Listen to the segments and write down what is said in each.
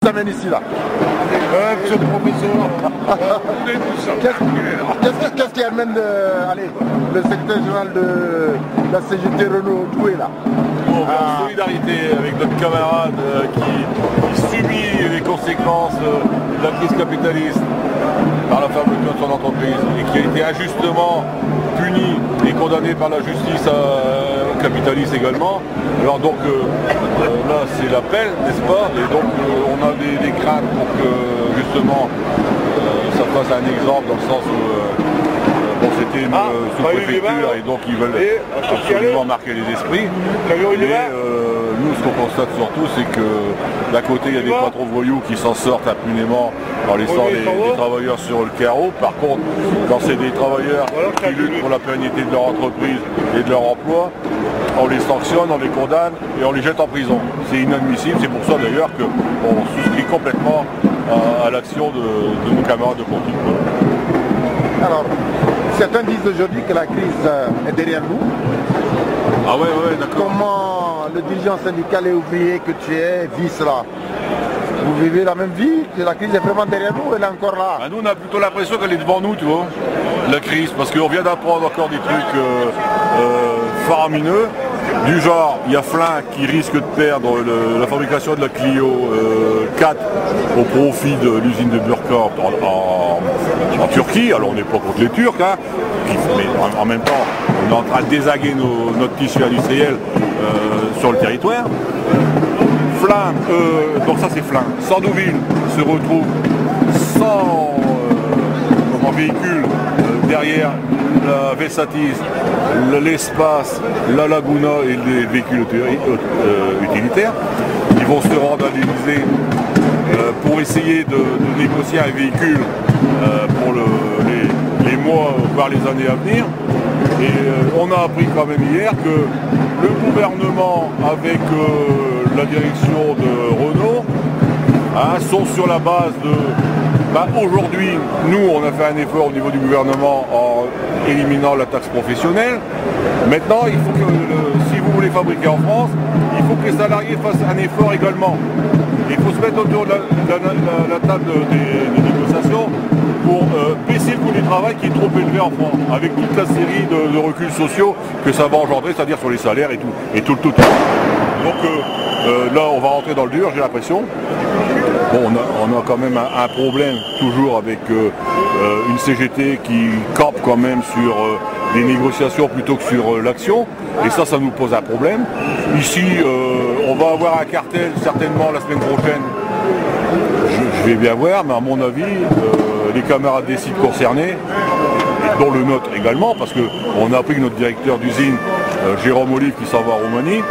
t'amène ici là? Monsieur le professeur, Qu'est-ce qui amène le secrétaire général de la CGT Renault Doué là? En solidarité avec notre camarade qui subit les conséquences de la crise capitaliste par la fermeture de son entreprise et qui a été injustement puni et condamné par la justice capitaliste également. Alors donc là c'est l'appel, n'est-ce pas? Et donc on a des craintes pour que justement ça fasse un exemple dans le sens où bon, c'était une sous-préfecture et donc ils veulent absolument marquer les esprits. Et nous ce qu'on constate surtout c'est que d'un côté il y a des patrons voyous qui s'en sortent impunément en laissant les travailleurs sur le carreau. Par contre, quand c'est des travailleurs qui luttent pour la pérennité de leur entreprise et de leur emploi, on les sanctionne, on les condamne et on les jette en prison. C'est inadmissible, c'est pour ça d'ailleurs qu'on souscrit complètement à l'action de nos camarades de Conti. Alors, certains disent aujourd'hui que la crise est derrière nous. Ah ouais, d'accord. Comment le dirigeant syndical et ouvrier que tu es vit cela? Vous vivez la même vie? Que la crise est vraiment derrière nous? Elle est encore là? Nous, on a plutôt l'impression qu'elle est devant nous, tu vois, la crise, parce qu'on vient d'apprendre encore des trucs faramineux. Du genre, il y a Flin qui risque de perdre la fabrication de la Clio 4 au profit de l'usine de Burkhardt en Turquie. Alors on n'est pas contre les Turcs, hein, mais en même temps, on est en train de désaguer notre tissu industriel sur le territoire. Flin, donc ça c'est Flin. Sandouville se retrouve sans véhicule derrière la Vessatis, l'Espace, la Laguna et les véhicules utilitaires. Ils vont se rendre à l'Élysée pour essayer de négocier un véhicule pour les mois, voire les années à venir. Et on a appris quand même hier que le gouvernement avec la direction de Renault sont sur la base de... aujourd'hui, nous, on a fait un effort au niveau du gouvernement en éliminant la taxe professionnelle. Maintenant, il faut que, si vous voulez fabriquer en France, il faut que les salariés fassent un effort également. Il faut se mettre autour de la table des négociations pour baisser le coût du travail qui est trop élevé en France, avec toute la série de reculs sociaux que ça va engendrer, c'est-à-dire sur les salaires et tout. Donc là, on va rentrer dans le dur, j'ai l'impression. Bon, on a quand même un problème toujours avec une CGT qui campe quand même sur les négociations plutôt que sur l'action. Et ça nous pose un problème. Ici, on va avoir un cartel certainement la semaine prochaine. Je vais bien voir, mais à mon avis, les camarades des sites concernés, et dont le nôtre également, parce qu'on a appris que notre directeur d'usine, Jérôme Olive, qui s'en va en Roumanie,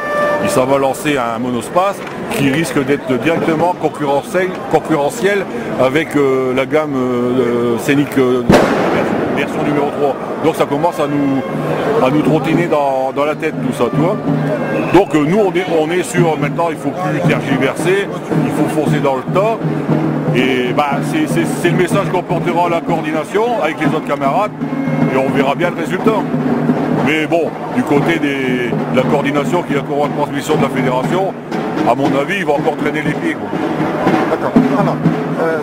il s'en va lancer un monospace qui risque d'être directement concurrentiel avec la gamme Scénic version numéro 3. Donc ça commence à nous trottiner dans la tête tout ça, tu vois. Donc nous on est sur maintenant, il ne faut plus tergiverser, il faut foncer dans le tas. Et c'est le message qu'on portera à la coordination avec les autres camarades et on verra bien le résultat. Mais bon, du côté de la coordination qui est la courroie de transmission de la fédération, à mon avis, ils vont encore traîner les pieds. D'accord. Alors,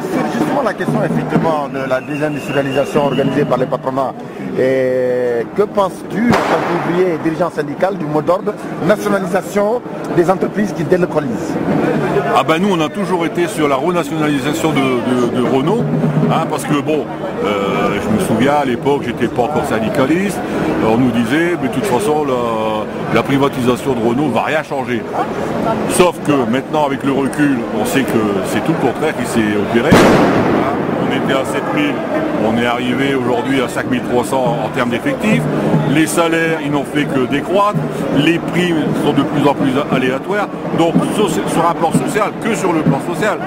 c'est justement la question effectivement de la désindustrialisation organisée par les patronats. Et que penses-tu, en tant qu'ouvrier et dirigeant syndical, du mot d'ordre nationalisation des entreprises qui délocalisent? Nous, on a toujours été sur la renationalisation de Renault, parce que bon, je me souviens à l'époque, j'étais pas encore syndicaliste, on nous disait, mais de toute façon, la privatisation de Renault ne va rien changer. Sauf que maintenant, avec le recul, on sait que c'est tout le contraire qui s'est opéré. On était à 7000, on est arrivé aujourd'hui à 5300 en termes d'effectifs. Les salaires, ils n'ont fait que décroître. Les primes sont de plus en plus aléatoires. Donc sur un plan social, que sur le plan social,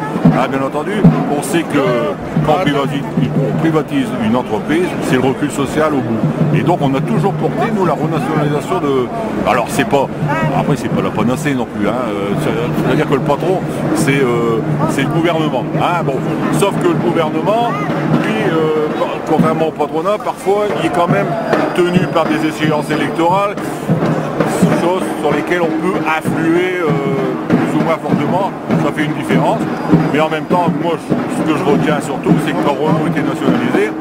bien entendu, on sait que quand on privatise une entreprise, c'est le recul social au bout. Et donc on a toujours porté, nous, la renationalisation de... Alors c'est pas... Après c'est pas la panacée non plus. C'est-à-dire que le patron, c'est le gouvernement. Sauf que le gouvernement, lui, contrairement au patronat, parfois il est quand même tenu par des échéances électorales, choses sur lesquelles on peut influer plus ou moins fortement. Ça fait une différence. Mais en même temps, moi, ce que je retiens surtout, c'est que quand Renault était nationalisé,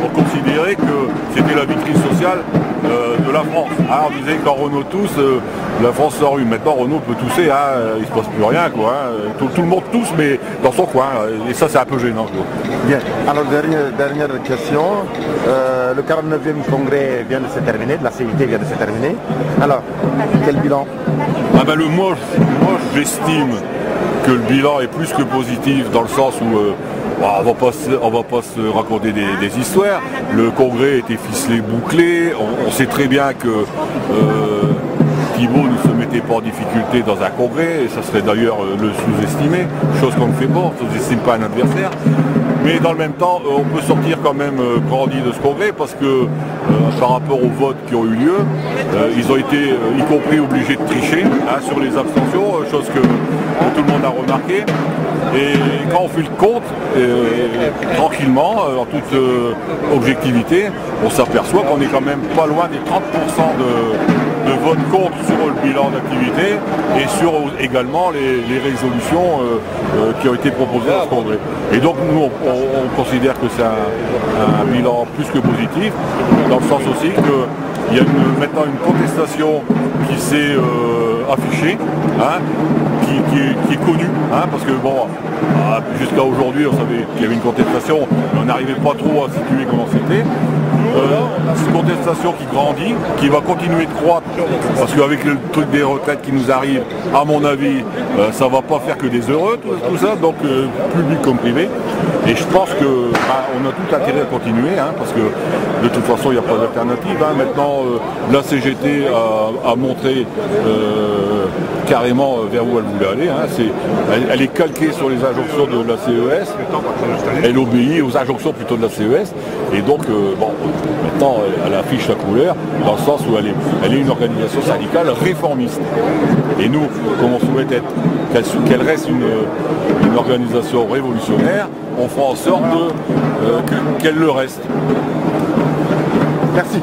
on considérait que c'était la vitrine sociale de la France. Hein, on disait que quand Renault tousse, la France sort une. Maintenant, Renault peut tousser, hein, il ne se passe plus rien, quoi. Hein. Tout le monde tousse, mais dans son coin. Et ça, c'est un peu gênant, quoi. Bien. Alors, dernière question. Le 49e congrès vient de se terminer, de la CIT vient de se terminer. Alors, quel bilan? Moi, j'estime que le bilan est plus que positif dans le sens où on va pas se raconter des histoires. Le congrès était ficelé, bouclé. On sait très bien que Thibault ne se mettait pas en difficulté dans un congrès, et ça serait d'ailleurs le sous-estimer, chose qu'on ne fait pas, on ne sous-estime pas un adversaire. Mais dans le même temps, on peut sortir quand même grandi de ce congrès parce que par rapport aux votes qui ont eu lieu, ils ont été y compris obligés de tricher sur les abstentions, chose que tout le monde a remarqué. Et quand on fait le compte, tranquillement, en toute objectivité, on s'aperçoit qu'on est quand même pas loin des 30% de vote contre sur le bilan d'activité et sur également les résolutions qui ont été proposées à ce congrès. Et donc nous on considère que c'est un bilan plus que positif, dans le sens aussi qu'il y a maintenant une contestation qui s'est affichée, hein, qui est connue, hein, parce que bon, jusqu'à aujourd'hui on savait qu'il y avait une contestation, mais on n'arrivait pas trop à situer comment c'était. C'est une contestation qui grandit, qui va continuer de croître, parce qu'avec le truc des retraites qui nous arrive, à mon avis, ça va pas faire que des heureux, tout ça, donc public comme privé. Et je pense que on a tout intérêt à continuer, hein, parce que de toute façon il n'y a pas d'alternative. Hein. Maintenant, la CGT a montré carrément vers où elle voulait aller. Hein. Elle est calquée sur les injonctions de la CES, elle obéit aux injonctions plutôt de la CES, et donc maintenant elle affiche la couleur dans le sens où elle est une organisation syndicale réformiste. Et nous, comme on souhaite qu'elle reste une organisation révolutionnaire, on fera en sorte qu'elle le reste. Merci.